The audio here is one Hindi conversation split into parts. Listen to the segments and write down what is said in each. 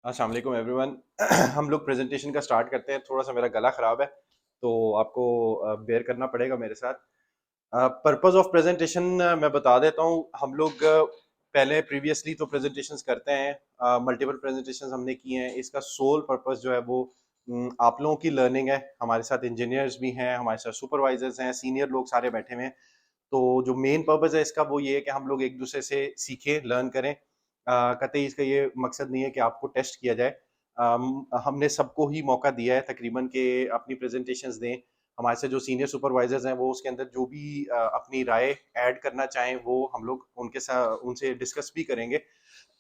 अस्सलाम वालेकुम एवरीवन। हम लोग प्रेजेंटेशन का स्टार्ट करते हैं। थोड़ा सा मेरा गला ख़राब है तो आपको बेयर करना पड़ेगा मेरे साथ। पर्पस ऑफ प्रेजेंटेशन मैं बता देता हूँ। हम लोग पहले प्रीवियसली तो प्रेजेंटेशंस करते हैं, मल्टीपल प्रेजेंटेशंस हमने किए हैं। इसका सोल पर्पस जो है वो आप लोगों की लर्निंग है। हमारे साथ इंजीनियर्स भी हैं, हमारे साथ सुपरवाइजर्स हैं, सीनियर लोग सारे बैठे हुए हैं। तो जो मेन पर्पस है इसका वो ये है कि हम लोग एक दूसरे से सीखें, लर्न करें। कतई इसका ये मकसद नहीं है कि आपको टेस्ट किया जाए। हमने सबको ही मौका दिया है तकरीबन कि अपनी प्रेजेंटेशंस दें। हमारे से जो सीनियर सुपरवाइजर्स हैं वो उसके अंदर जो भी अपनी राय ऐड करना चाहें वो हम लोग उनके साथ उनसे डिस्कस भी करेंगे।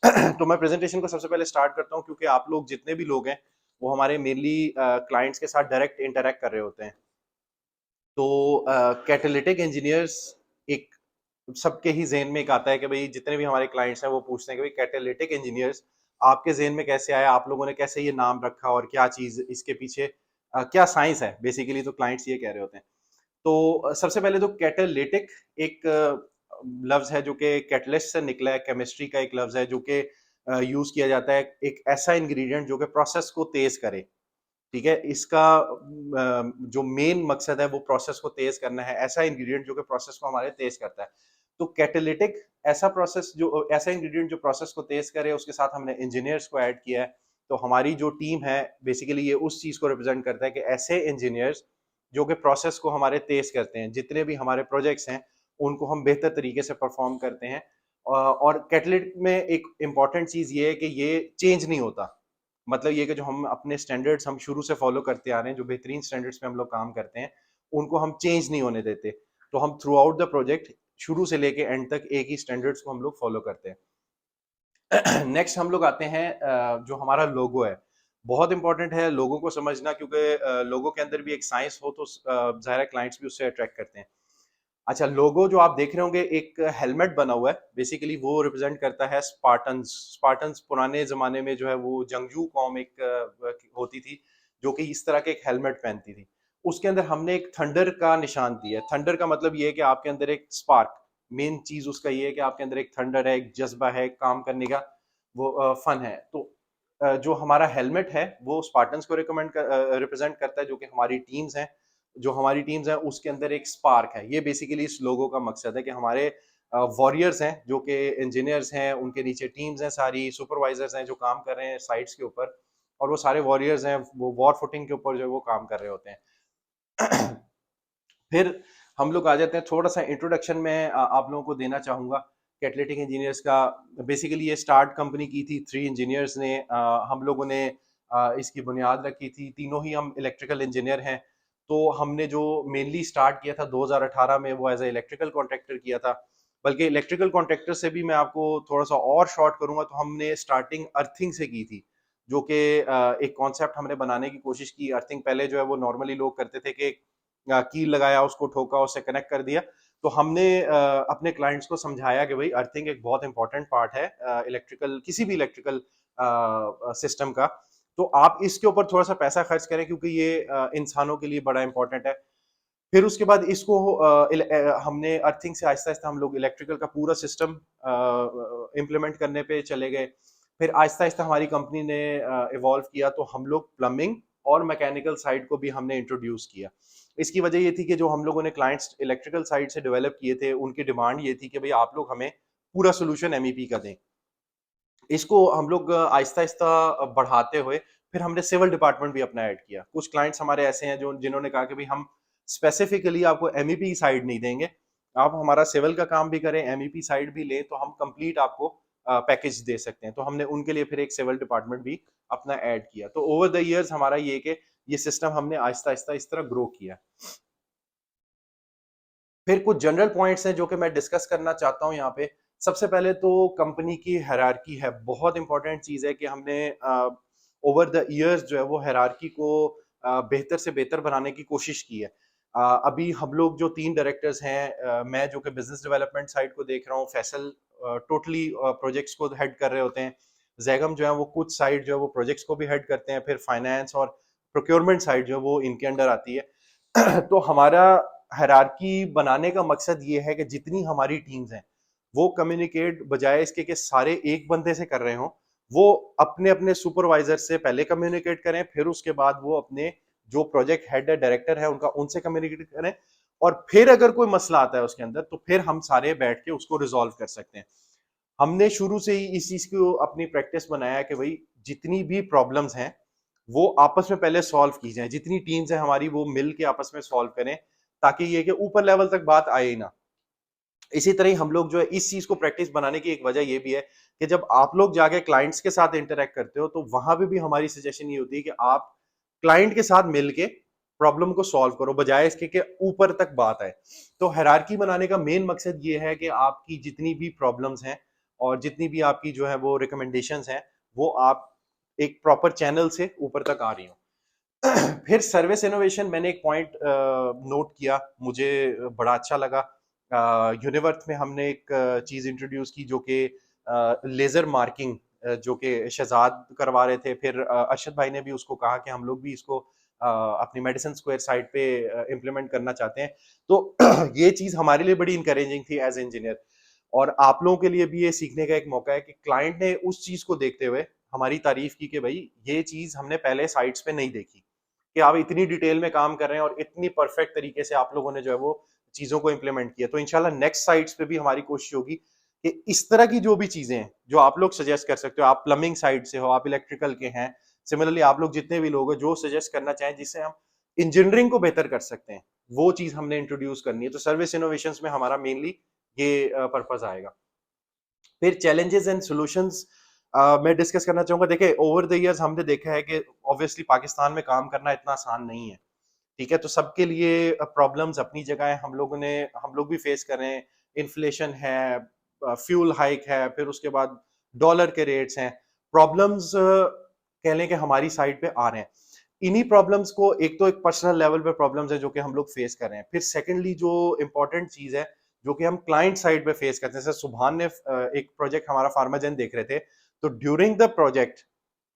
तो मैं प्रेजेंटेशन को सबसे पहले स्टार्ट करता हूँ क्योंकि आप लोग जितने भी लोग हैं वो हमारे मेनली क्लाइंट्स के साथ डायरेक्ट इंटरेक्ट कर रहे होते हैं। तो कैटालिटिक इंजीनियर्स एक सबके ही ज़हन में एक आता है कि भाई जितने भी हमारे क्लाइंट्स हैं वो पूछते हैं कि भाई कैटालिटिक इंजीनियर्स आपके ज़हन में कैसे आया, आप लोगों ने कैसे ये नाम रखा और क्या चीज़ इसके पीछे क्या साइंस है। बेसिकली तो क्लाइंट्स ये कह रहे होते हैं। तो सबसे पहले तो कैटालिटिक एक लफ्ज़ है जो कि कैटलिस्ट से निकला है। केमिस्ट्री का एक लफ्ज़ है जो कि यूज़ किया जाता है एक ऐसा इंग्रेडिएंट जो कि प्रोसेस को तेज़ करे। ठीक है, इसका जो मेन मकसद है वो प्रोसेस को तेज करना है। ऐसा इंग्रेडिएंट जो कि प्रोसेस को हमारे तेज करता है। तो कैटालिटिक ऐसा इंग्रेडिएंट जो प्रोसेस को तेज करे, उसके साथ हमने इंजीनियर्स को ऐड किया है। तो हमारी जो टीम है बेसिकली ये उस चीज को रिप्रेजेंट करता है कि ऐसे इंजीनियर्स जो कि प्रोसेस को हमारे तेज करते हैं। जितने भी हमारे प्रोजेक्ट्स हैं उनको हम बेहतर तरीके से परफॉर्म करते हैं। और कैटालिटिक में एक इंपॉर्टेंट चीज ये है कि ये चेंज नहीं होता। मतलब ये कि जो हम अपने स्टैंडर्ड्स हम शुरू से फॉलो करते आ रहे हैं, जो बेहतरीन स्टैंडर्ड्स पे हम लोग काम करते हैं, उनको हम चेंज नहीं होने देते। तो हम थ्रू आउट द प्रोजेक्ट शुरू से लेके एंड तक एक ही स्टैंडर्ड्स को हम लोग फॉलो करते हैं। नेक्स्ट हम लोग आते हैं जो हमारा लोगो है। बहुत इंपॉर्टेंट है लोगों को समझना क्योंकि लोगों के अंदर भी एक साइंस हो तो ज़ाहिर है क्लाइंट्स भी उससे अट्रैक्ट करते हैं। अच्छा, लोगो जो आप देख रहे होंगे एक हेलमेट बना हुआ है। बेसिकली वो रिप्रेजेंट करता है स्पार्टन्स। स्पार्टन्स पुराने जमाने में जो है वो जंगजू कौम एक होती थी जो कि इस तरह के एक हेलमेट पहनती थी। उसके अंदर हमने एक थंडर का निशान दिया है। थंडर का मतलब ये है कि आपके अंदर एक स्पार्क, मेन चीज उसका ये है कि आपके अंदर एक थंडर है, एक जज्बा है, एक काम करने का वो फन है। तो जो हमारा हेलमेट है वो स्पार्टन्स को रिप्रेजेंट करता है जो कि हमारी टीम्स हैं। जो हमारी टीम्स हैं उसके अंदर एक स्पार्क है। ये बेसिकली इस लोगो का मकसद है कि हमारे वॉरियर्स हैं जो कि इंजीनियर्स हैं, उनके नीचे टीम्स हैं, सारी सुपरवाइजर्स हैं जो काम कर रहे हैं साइट्स के ऊपर, और वो सारे वॉरियर्स हैं वो वॉर फुटिंग के ऊपर जो है वो काम कर रहे होते हैं। फिर हम लोग आ जाते हैं, थोड़ा सा इंट्रोडक्शन में आप लोगों को देना चाहूंगा कैटलिटिक इंजीनियर्स का। बेसिकली ये स्टार्ट कंपनी की थी 3 इंजीनियर्स ने। हम लोगों ने इसकी बुनियाद रखी थी। तीनों ही हम इलेक्ट्रिकल इंजीनियर हैं। तो हमने जो मेनली स्टार्ट किया था 2018 में वो एज ए इलेक्ट्रिकल कॉन्ट्रैक्टर किया था। बल्कि इलेक्ट्रिकल कॉन्ट्रैक्टर से भी मैं आपको थोड़ा सा और शॉर्ट करूंगा तो हमने स्टार्टिंग अर्थिंग से की थी। जो कि एक कॉन्सेप्ट हमने बनाने की कोशिश की। अर्थिंग पहले जो है वो नॉर्मली लोग करते थे कि कील लगाया, उसको ठोका, उससे कनेक्ट कर दिया। तो हमने अपने क्लाइंट्स को समझाया कि भाई अर्थिंग एक बहुत इंपॉर्टेंट पार्ट है इलेक्ट्रिकल, किसी भी इलेक्ट्रिकल सिस्टम का। तो आप इसके ऊपर थोड़ा सा पैसा खर्च करें क्योंकि ये इंसानों के लिए बड़ा इंपॉर्टेंट है। फिर उसके बाद इसको हमने अर्थिंग से आहिस्ता आहिस्ता हम लोग इलेक्ट्रिकल का पूरा सिस्टम इम्प्लीमेंट करने पे चले गए। फिर आहिस्ता आहिस्ता हमारी कंपनी ने इवॉल्व किया तो हम लोग प्लम्बिंग और मैकेनिकल साइड को भी हमने इंट्रोड्यूस किया। इसकी वजह ये थी कि जो हम लोगों ने क्लाइंट्स इलेक्ट्रिकल साइड से डेवलप किए थे उनकी डिमांड ये थी कि भाई आप लोग हमें पूरा सोल्यूशन एमईपी का दें। इसको हम लोग आहिस्ता आहिस्ता बढ़ाते हुए फिर हमने सिविल डिपार्टमेंट भी अपना ऐड किया। कुछ क्लाइंट्स हमारे ऐसे हैं जो जिन्होंने कहा कि भाई हम स्पेसिफिकली आपको एमईपी साइड नहीं देंगे, आप हमारा सिविल का काम भी करें, एमईपी साइड भी लें तो हम कंप्लीट आपको पैकेज दे सकते हैं। तो हमने उनके लिए फिर एक सिविल डिपार्टमेंट भी अपना ऐड किया। तो ओवर द इयर्स हमारा ये कि ये सिस्टम हमने आहिस्ता आहिस्ता इस तरह ग्रो किया। फिर कुछ जनरल पॉइंट्स हैं जो कि मैं डिस्कस करना चाहता हूँ यहाँ पे। सबसे पहले तो कंपनी की हायरार्की है। बहुत इंपॉर्टेंट चीज़ है कि हमने ओवर द इयर्स जो है वो हायरार्की को बेहतर से बेहतर बनाने की कोशिश की है। अभी हम लोग जो 3 डायरेक्टर्स हैं, मैं जो कि बिजनेस डेवलपमेंट साइड को देख रहा हूँ, फैसल टोटली प्रोजेक्ट्स को हेड कर रहे होते हैं, जैगम जो है वो कुछ साइड जो है वो प्रोजेक्ट्स को भी हेड करते हैं, फिर फाइनेंस और प्रोक्योरमेंट साइड जो है वो इनके अंडर आती है। तो हमारा हायरार्की बनाने का मकसद ये है कि जितनी हमारी टीम्स हैं वो कम्युनिकेट बजाय इसके कि सारे एक बंदे से कर रहे हों, वो अपने अपने सुपरवाइजर से पहले कम्युनिकेट करें, फिर उसके बाद वो अपने जो प्रोजेक्ट हेड है, डायरेक्टर है, उनका उनसे कम्युनिकेट करें, और फिर अगर कोई मसला आता है उसके अंदर तो फिर हम सारे बैठ के उसको रिजॉल्व कर सकते हैं। हमने शुरू से ही इस चीज को अपनी प्रैक्टिस बनाया कि भाई जितनी भी प्रॉब्लम्स हैं वो आपस में पहले सॉल्व की जाए, जितनी टीम्स है हमारी वो मिल के आपस में सॉल्व करें, ताकि ये कि ऊपर लेवल तक बात आए ही ना। इसी तरह ही हम लोग जो है इस चीज को प्रैक्टिस बनाने की एक वजह ये भी है कि जब आप लोग जाके क्लाइंट्स के साथ इंटरेक्ट करते हो तो वहां पे भी हमारी सजेशन ये होती है कि आप क्लाइंट के साथ मिलके प्रॉब्लम को सॉल्व करो, बजाय इसके कि ऊपर तक बात आए। तो हायरार्की बनाने का मेन मकसद ये है कि आपकी जितनी भी प्रॉब्लम्स हैं और जितनी भी आपकी जो है वो रिकमेंडेशंस हैं, वो आप एक प्रॉपर चैनल से ऊपर तक आ रही हो। फिर सर्विस इनोवेशन, मैंने एक पॉइंट नोट किया, मुझे बड़ा अच्छा लगा। यूनिवर्थ में हमने एक चीज इंट्रोड्यूस की जो कि लेजर मार्किंग, जो कि शहजाद करवा रहे थे, फिर अरशद भाई ने भी उसको कहा कि हम लोग भी इसको अपनी मेडिसिन स्क्वायर साइट पे इम्प्लीमेंट करना चाहते हैं। तो ये चीज हमारे लिए बड़ी इंकरेजिंग थी एज इंजीनियर, और आप लोगों के लिए भी ये सीखने का एक मौका है कि क्लाइंट ने उस चीज को देखते हुए हमारी तारीफ की कि भाई ये चीज हमने पहले साइट्स पे नहीं देखी, कि आप इतनी डिटेल में काम कर रहे हैं और इतनी परफेक्ट तरीके से आप लोगों ने जो है वो चीजों को इंप्लीमेंट किया। तो इंशाल्लाह नेक्स्ट साइट्स पे भी हमारी कोशिश होगी कि इस तरह की जो भी चीजें हैं जो आप लोग सजेस्ट कर सकते हो, आप प्लम्बिंग साइड से हो, आप इलेक्ट्रिकल के हैं, सिमिलरली आप लोग जितने भी लोग हैं जो सजेस्ट करना चाहें जिससे हम इंजीनियरिंग को बेहतर कर सकते हैं, वो चीज हमने इंट्रोड्यूस करनी है। तो सर्विस इनोवेशंस में हमारा मेनली ये पर्पस आएगा। फिर चैलेंजेस एंड सॉल्यूशंस मैं डिस्कस करना चाहूंगा। देखिए, ओवर द इयर्स हमने देखा है कि ऑब्वियसली पाकिस्तान में काम करना इतना आसान नहीं है, ठीक है? तो सबके लिए प्रॉब्लम्स अपनी जगह है, हम लोग भी फेस कर रहे हैं। इन्फ्लेशन है, फ्यूल हाइक है, फिर उसके बाद डॉलर के रेट्स हैं, प्रॉब्लम्स कह लें कि हमारी साइड पे आ रहे हैं। इन्हीं प्रॉब्लम्स को, एक तो एक पर्सनल लेवल पे प्रॉब्लम्स है जो कि हम लोग फेस कर रहे हैं, फिर सेकेंडली जो इंपॉर्टेंट चीज है जो कि हम क्लाइंट साइड पे फेस करते हैं, जैसे सुभान ने एक प्रोजेक्ट हमारा फार्माजेन देख रहे थे, तो ड्यूरिंग द प्रोजेक्ट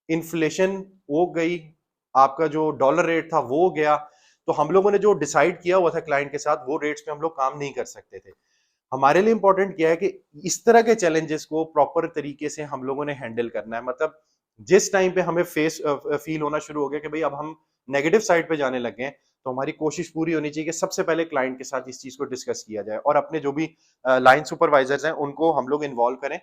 इन्फ्लेशन वो गई, आपका जो डॉलर रेट था वो गया, तो हम लोगों ने जो डिसाइड किया हुआ था क्लाइंट के साथ वो रेट्स पे हम लोग काम नहीं कर सकते थे। हमारे लिए इंपॉर्टेंट क्या है कि इस तरह के चैलेंजेस को प्रॉपर तरीके से हम लोगों ने हैंडल करना है। मतलब जिस टाइम पे हमें फेस फील होना शुरू हो गया कि भाई अब हम नेगेटिव साइड पे जाने लगे हैं, तो हमारी कोशिश पूरी होनी चाहिए कि सबसे पहले क्लाइंट के साथ इस चीज को डिस्कस किया जाए, और अपने जो भी लाइन सुपरवाइजर्स हैं उनको हम लोग इन्वॉल्व करें,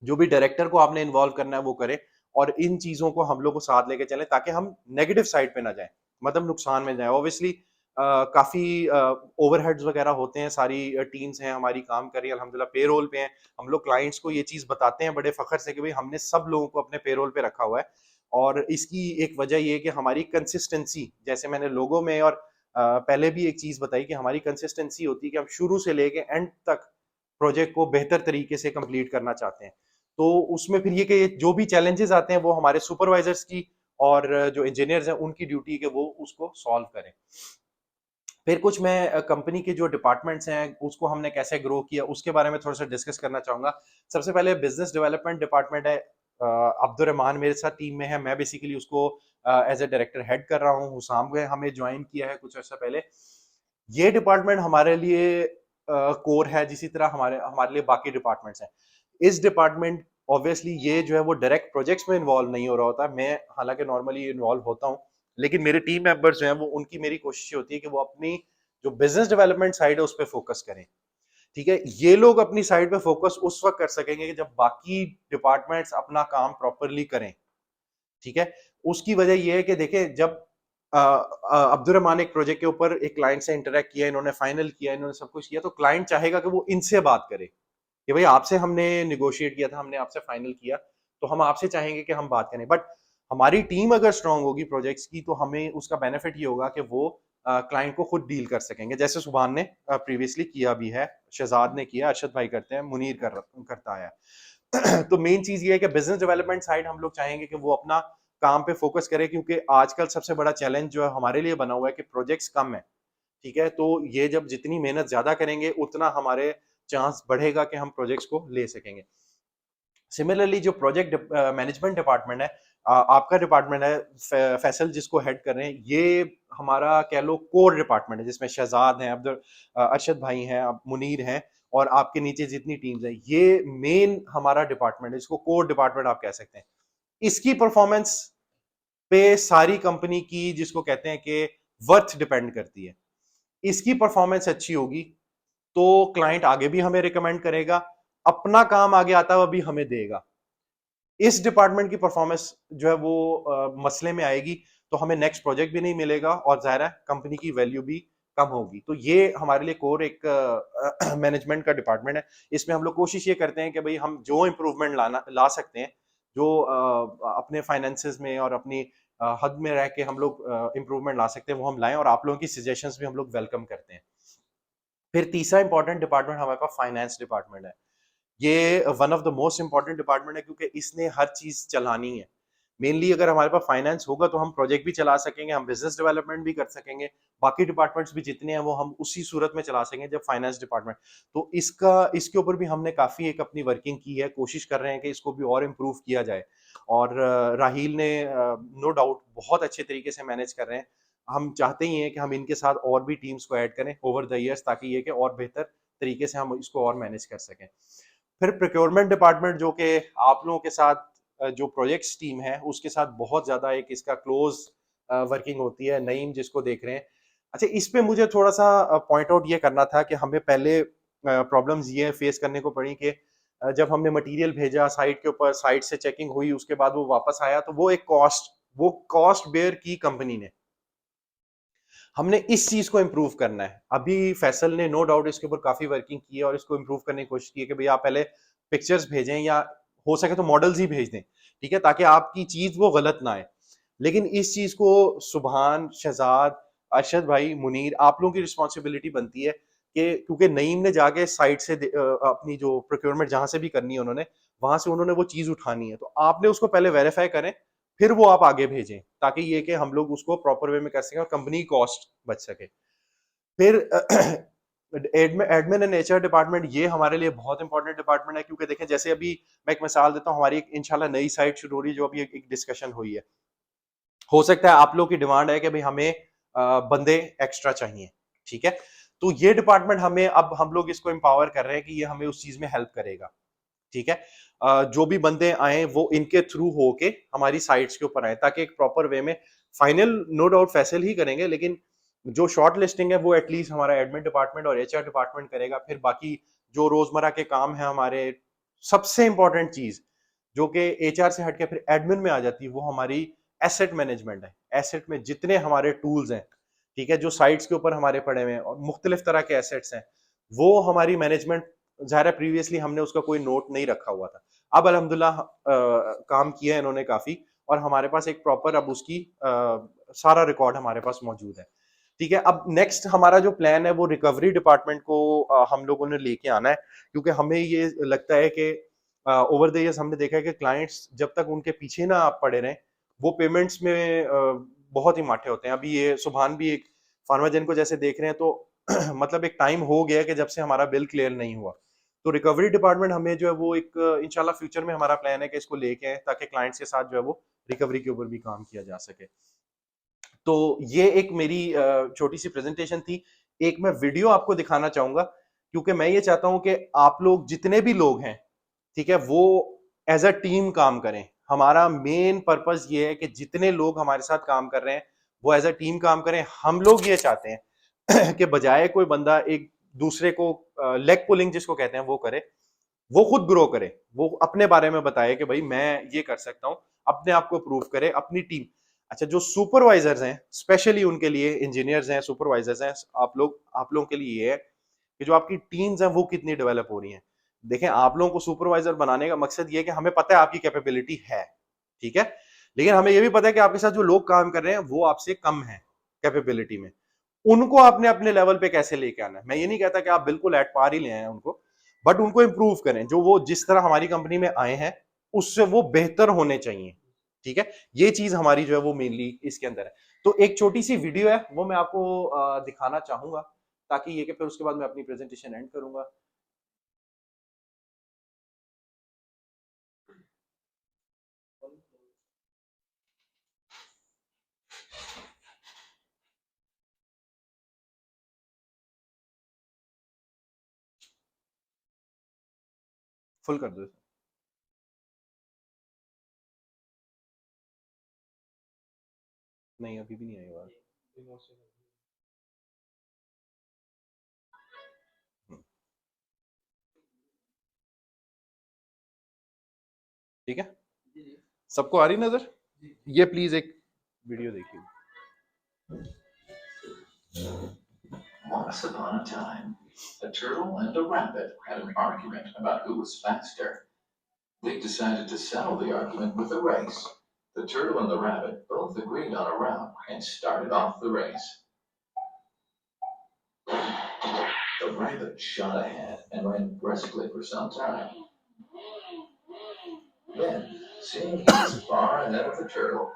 जो भी डायरेक्टर को आपने इन्वॉल्व करना है वो करें, और इन चीजों को हम लोग को साथ लेके चलें ताकि हम नेगेटिव साइड पे ना जाएं, मतलब नुकसान में जाए। ऑब्वियसली काफी ओवरहेड्स वगैरह होते हैं, सारी टीम्स हैं हमारी काम कर रही है, अल्हम्दुलिल्लाह पेरोल पे हैं। हम लोग क्लाइंट्स को ये चीज बताते हैं बड़े फखर से कि भाई हमने सब लोगों को अपने पेरोल पे रखा हुआ है, और इसकी एक वजह ये है कि हमारी कंसिस्टेंसी, जैसे मैंने लोगों में और पहले भी एक चीज बताई कि हमारी कंसिस्टेंसी होती है कि हम शुरू से लेके एंड तक प्रोजेक्ट को बेहतर तरीके से कंप्लीट करना चाहते हैं। तो उसमें फिर ये कि जो भी चैलेंजेस आते हैं वो हमारे सुपरवाइजर्स की और जो इंजीनियर्स हैं उनकी ड्यूटी है कि वो उसको सॉल्व करें। फिर कुछ मैं कंपनी के जो डिपार्टमेंट्स हैं उसको हमने कैसे ग्रो किया उसके बारे में थोड़ा सा डिस्कस करना चाहूंगा। सबसे पहले बिजनेस डेवलपमेंट डिपार्टमेंट है, अब्दुर्रहमान मेरे साथ टीम में है, मैं बेसिकली उसको एज ए डायरेक्टर हेड कर रहा हूँ। हुसाम ने हमें ज्वाइन किया है कुछ अर्सा पहले। ये डिपार्टमेंट हमारे लिए कोर है, जिसी तरह हमारे हमारे लिए बाकी डिपार्टमेंट्स हैं। इस डिपार्टमेंट, ऑब्वियसली ये जो है वो डायरेक्ट प्रोजेक्ट्स में इन्वॉल्व नहीं हो रहा होता, मैं हालांकि नॉर्मली इन्वॉल्व होता हूँ, लेकिन मेरे टीम मेंबर्स जो हैं वो, उनकी मेरी कोशिश होती है कि वो अपनी जो बिजनेस डेवलपमेंट साइड है उस पर फोकस करें। ठीक है, ये लोग अपनी साइड पे फोकस उस वक्त कर सकेंगे कि जब बाकी डिपार्टमेंट्स अपना काम प्रॉपरली करें। ठीक है, उसकी वजह ये है कि देखिए, जब अब्दुर्रहमान एक प्रोजेक्ट के ऊपर एक क्लाइंट से इंटरेक्ट किया, इन्होंने फाइनल किया, इन्होंने सब कुछ किया, तो क्लाइंट चाहेगा कि वो इनसे बात करे कि भाई आपसे हमने निगोशिएट किया था, हमने आपसे फाइनल किया, तो हम आपसे चाहेंगे कि हम बात करें। बट हमारी टीम अगर स्ट्रांग होगी प्रोजेक्ट्स की, तो हमें उसका बेनिफिट ये होगा कि वो क्लाइंट को खुद डील कर सकेंगे, जैसे सुभान ने प्रीवियसली किया भी है, शहजाद ने किया, अरशद भाई करते हैं, मुनीर करता है। तो मेन चीज ये है कि बिजनेस डेवलपमेंट साइड हम लोग चाहेंगे कि वो अपना काम पे फोकस करें, क्योंकि आजकल सबसे बड़ा चैलेंज जो है हमारे लिए बना हुआ है कि प्रोजेक्ट्स कम है। ठीक है, तो ये जब जितनी मेहनत ज्यादा करेंगे उतना हमारे चांस बढ़ेगा कि हम प्रोजेक्ट्स को ले सकेंगे। सिमिलरली जो प्रोजेक्ट मैनेजमेंट डिपार्टमेंट है, आपका डिपार्टमेंट है, फैसल जिसको हेड कर रहे हैं, ये हमारा कह लो कोर डिपार्टमेंट है, जिसमें शहजाद हैं, अरशद भाई हैं, मुनीर हैं, और आपके नीचे जितनी टीम्स हैं, ये मेन हमारा डिपार्टमेंट है, इसको कोर डिपार्टमेंट आप कह सकते हैं। इसकी परफॉर्मेंस पे सारी कंपनी की, जिसको कहते हैं कि वर्थ डिपेंड करती है। इसकी परफॉर्मेंस अच्छी होगी तो क्लाइंट आगे भी हमें रिकमेंड करेगा, अपना काम आगे आता हुआ भी हमें देगा। इस डिपार्टमेंट की परफॉर्मेंस जो है वो मसले में आएगी तो हमें नेक्स्ट प्रोजेक्ट भी नहीं मिलेगा और जाहिर है कंपनी की वैल्यू भी कम होगी। तो ये हमारे लिए कोर एक मैनेजमेंट का डिपार्टमेंट है। इसमें हम लोग कोशिश ये करते हैं कि भाई हम जो इम्प्रूवमेंट ला सकते हैं, जो अपने फाइनेंसेस में और अपनी हद में रह के हम लोग इम्प्रूवमेंट ला सकते हैं, वो हम लाएं, और आप लोगों की सजेशंस भी हम लोग वेलकम करते हैं। फिर तीसरा इंपॉर्टेंट डिपार्टमेंट हमारे पास फाइनेंस डिपार्टमेंट है। ये one of the most important department है क्योंकि इसने हर चीज चलानी है। मेनली अगर हमारे पास फाइनेंस होगा तो हम प्रोजेक्ट भी चला सकेंगे, हम बिजनेस डेवलपमेंट भी कर सकेंगे, बाकी डिपार्टमेंट्स भी जितने हैं वो हम उसी सूरत में चला सकेंगे जब फाइनेंस डिपार्टमेंट। तो इसके ऊपर भी हमने काफी एक अपनी वर्किंग की है, कोशिश कर रहे हैं कि इसको भी और इम्प्रूव किया जाए। और राहील ने नो डाउट बहुत अच्छे तरीके से मैनेज कर रहे हैं। हम चाहते ही हैं कि हम इनके साथ और भी टीम्स को ऐड करें ओवर द ईयर्स, ताकि ये कि और बेहतर तरीके से हम इसको और मैनेज कर सकें। फिर प्रोक्योरमेंट डिपार्टमेंट, जो कि आप लोगों के साथ जो प्रोजेक्ट्स टीम है उसके साथ बहुत ज्यादा एक इसका क्लोज वर्किंग होती है, नईम जिसको देख रहे हैं। अच्छा, इस पे मुझे थोड़ा सा पॉइंट आउट ये करना था कि हमें पहले प्रॉब्लम्स ये फेस करने को पड़ी कि जब हमने मटेरियल भेजा साइट के ऊपर, साइट से चेकिंग हुई, उसके बाद वो वापस आया, तो वो कॉस्ट बेयर की कंपनी ने। हमने इस चीज को इम्प्रूव करना है। अभी फैसल ने नो डाउट इसके ऊपर काफी वर्किंग की है और इसको इम्प्रूव करने की कोशिश की है कि भाई आप पहले पिक्चर्स भेजें या हो सके तो मॉडल्स ही भेज दें, ठीक है, ताकि आपकी चीज वो गलत ना आए। लेकिन इस चीज को सुबहान, शहजाद, अरशद भाई, मुनीर, आप लोगों की रिस्पॉन्सिबिलिटी बनती है कि क्योंकि नईम ने जाके साइट से अपनी जो प्रोक्योरमेंट जहां से भी करनी है उन्होंने, वहां से उन्होंने वो चीज उठानी है, तो आपने उसको पहले वेरीफाई करें, फिर वो आप आगे भेजें, ताकि ये कि हम लोग उसको प्रॉपर वे में कर सकें और कंपनी कॉस्ट बच सके। फिर एडमिन एंड एचआर डिपार्टमेंट, ये हमारे लिए बहुत इंपॉर्टेंट डिपार्टमेंट है क्योंकि देखें, जैसे अभी मैं एक मिसाल देता हूँ, हमारी एक इंशाल्लाह नई साइट शुरू हो रही है, जो अभी एक डिस्कशन हुई है। हो सकता है आप लोग की डिमांड है कि भाई हमें बंदे एक्स्ट्रा चाहिए, ठीक है, तो ये डिपार्टमेंट हमें, अब हम लोग इसको एम्पावर कर रहे हैं कि ये हमें उस चीज में हेल्प करेगा, ठीक है। जो भी बंदे आए वो इनके थ्रू होके हमारी साइट्स के ऊपर आए, ताकि एक प्रॉपर वे में फाइनल नो डाउट फैसल ही करेंगे, लेकिन जो शॉर्ट लिस्टिंग है वो एटलीस्ट हमारा एडमिन डिपार्टमेंट और एचआर डिपार्टमेंट करेगा। फिर बाकी जो रोजमर्रा के काम है हमारे, सबसे इंपॉर्टेंट चीज जो कि एचआर से हटके फिर एडमिन में आ जाती है, वो हमारी एसेट मैनेजमेंट है। एसेट में जितने हमारे टूल्स हैं, ठीक है, जो साइट्स के ऊपर हमारे पड़े हुए हैं और मुख्तलिफ तरह के एसेट्स हैं, वो हमारी मैनेजमेंट, ज़ाहिर है प्रीवियसली हमने उसका कोई नोट नहीं रखा हुआ था। अब अल्हम्दुलिल्लाह काम किया है इन्होंने काफ़ी, और हमारे पास एक प्रॉपर अब उसकी सारा रिकॉर्ड हमारे पास मौजूद है। ठीक है, अब नेक्स्ट हमारा जो प्लान है वो रिकवरी डिपार्टमेंट को हम लोगों ने लेके आना है, क्योंकि हमें ये लगता है कि ओवर द ईयर्स हमने देखा है कि क्लाइंट्स जब तक उनके पीछे ना आप पड़े रहें, वो पेमेंट्स में बहुत ही माठे होते हैं। अभी ये सुबहान भी एक फार्माजेन को जैसे देख रहे हैं, तो मतलब एक टाइम हो गया कि जब से हमारा बिल क्लियर नहीं हुआ। तो रिकवरी डिपार्टमेंट हमें जो है वो एक इंशाल्लाह फ्यूचर में हमारा प्लान है कि इसको लेके आए, ताकि क्लाइंट्स के साथ जो है वो रिकवरी के ऊपर भी काम किया जा सके। तो ये एक मेरी छोटी सी प्रेजेंटेशन थी। एक मैं वीडियो आपको दिखाना चाहूंगा, क्योंकि मैं ये चाहता हूं कि आप लोग जितने भी लोग हैं, ठीक है, वो एज अ टीम काम करें। हमारा मेन पर्पस ये है कि जितने लोग हमारे साथ काम कर रहे हैं वो एज अ टीम काम करें। हम लोग ये चाहते हैं कि बजाय कोई बंदा एक दूसरे को लेग पुलिंग जिसको कहते हैं वो करे, वो खुद ग्रो करे, वो अपने बारे में बताए कि भाई मैं ये कर सकता हूं, अपने आप को प्रूव करे, अपनी टीम। अच्छा, जो सुपरवाइजर्स हैं, स्पेशली उनके लिए, इंजीनियर्स हैं, सुपरवाइजर्स हैं, आप लोगों के लिए ये है कि जो आपकी टीम्स हैं वो कितनी डेवलप हो रही हैं। देखें, आप लोगों को सुपरवाइजर बनाने का मकसद ये है कि हमें पता है आपकी कैपेबिलिटी है, ठीक है, लेकिन हमें ये भी पता है कि आपके साथ जो लोग काम कर रहे हैं वो आपसे कम है कैपेबिलिटी में। उनको आपने अपने लेवल पे कैसे लेके आना है। मैं ये नहीं कहता कि आप बिल्कुल एट पार ही ले आए उनको, बट उनको इंप्रूव करें। जो वो जिस तरह हमारी कंपनी में आए हैं उससे वो बेहतर होने चाहिए, ठीक है। ये चीज हमारी जो है वो मेनली इसके अंदर है। तो एक छोटी सी वीडियो है, वो मैं आपको दिखाना चाहूंगा, ताकि ये कि फिर उसके बाद मैं अपनी प्रेजेंटेशन एंड करूंगा। फुल कर दो। नहीं अभी भी नहीं आई बात। ठीक है, सबको आ रही नजर? ये प्लीज एक वीडियो देखिए। Once upon a time, a turtle and a rabbit had an argument about who was faster. They decided to settle the argument with a race. The turtle and the rabbit both agreed on a route and started off the race. The rabbit shot ahead and ran briskly for some time. Then, seeing he was far ahead of the turtle,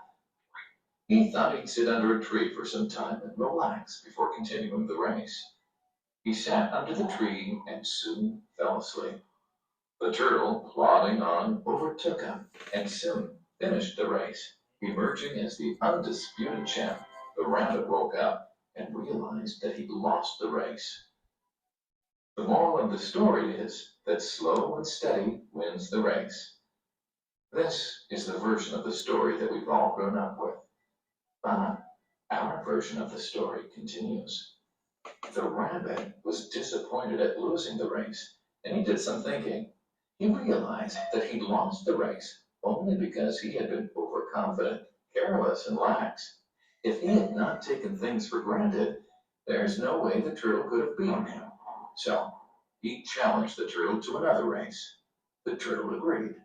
he thought he'd sit under a tree for some time and relax before continuing the race. He sat under the tree and soon fell asleep. The turtle, plodding on, overtook him and soon finished the race. Emerging as the undisputed champ, the rabbit woke up and realized that he'd lost the race. The moral of the story is that slow and steady wins the race. This is the version of the story that we've all grown up with. But our version of the story continues. The rabbit was disappointed at losing the race, and he did some thinking. He realized that he'd lost the race only because he had been overconfident, careless, and lax. If he had not taken things for granted, there's no way the turtle could have beaten him. So, he challenged the turtle to another race. The turtle agreed.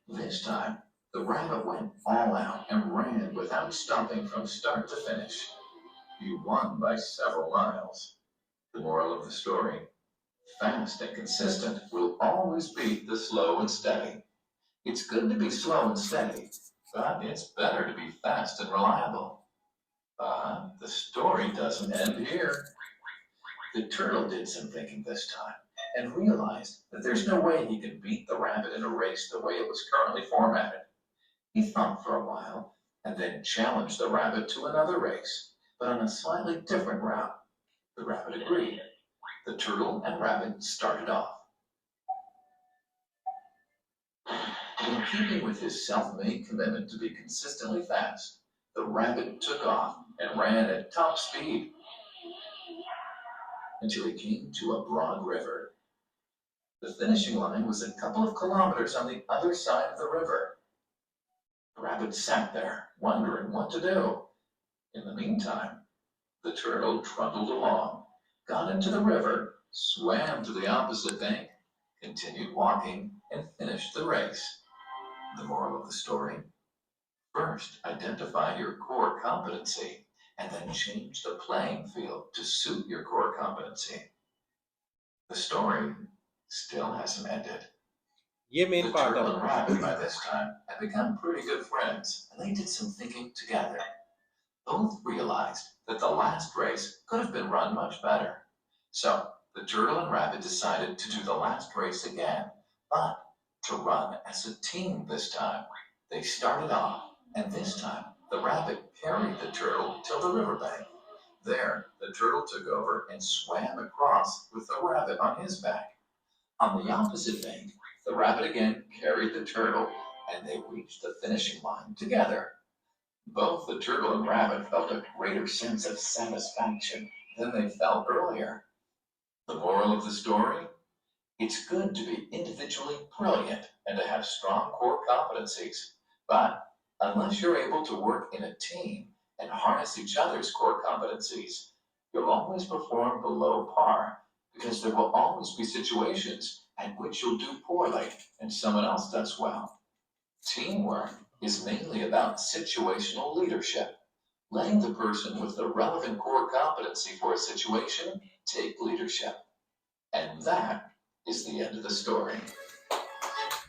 This time, the rabbit went all out and ran without stopping from start to finish. He won by several miles. The moral of the story: fast and consistent will always beat the slow and steady. It's good to be slow and steady, but it's better to be fast and reliable. But the story doesn't end here. The turtle did some thinking this time and realized that there's no way he can beat the rabbit in a race the way it was currently formatted. He thought for a while and then challenged the rabbit to another race, but on a slightly different route. The rabbit agreed. The turtle and rabbit started off. In keeping with his self-made commitment to be consistently fast, the rabbit took off and ran at top speed until he came to a broad river. The finishing line was a couple of kilometers on the other side of the river. The rabbit sat there, wondering what to do. In the meantime, the turtle trundled along, got into the river, swam to the opposite bank, continued walking, and finished the race. The moral of the story: first, identify your core competency, and then change the playing field to suit your core competency. The story still hasn't ended. ये main The part turtle and है। rabbit by this time had become pretty good friends, and they did some thinking together. Both realized that the last race could have been run much better. So, the turtle and rabbit decided to do the last race again, but to run as a team this time. They started off, and this time the rabbit carried the turtle till the riverbank. There, the turtle took over and swam across with the rabbit on his back. On the opposite bank, the rabbit again carried the turtle, and they reached the finishing line together. Both the turtle and rabbit felt a greater sense of satisfaction than they felt earlier. The moral of the story: it's good to be individually brilliant and to have strong core competencies. But unless you're able to work in a team and harness each other's core competencies, you'll always perform below par because there will always be situations at which you'll do poorly and someone else does well. Teamwork is mainly about situational leadership, letting the person with the relevant core competency for a situation take leadership. And that is the end of the story.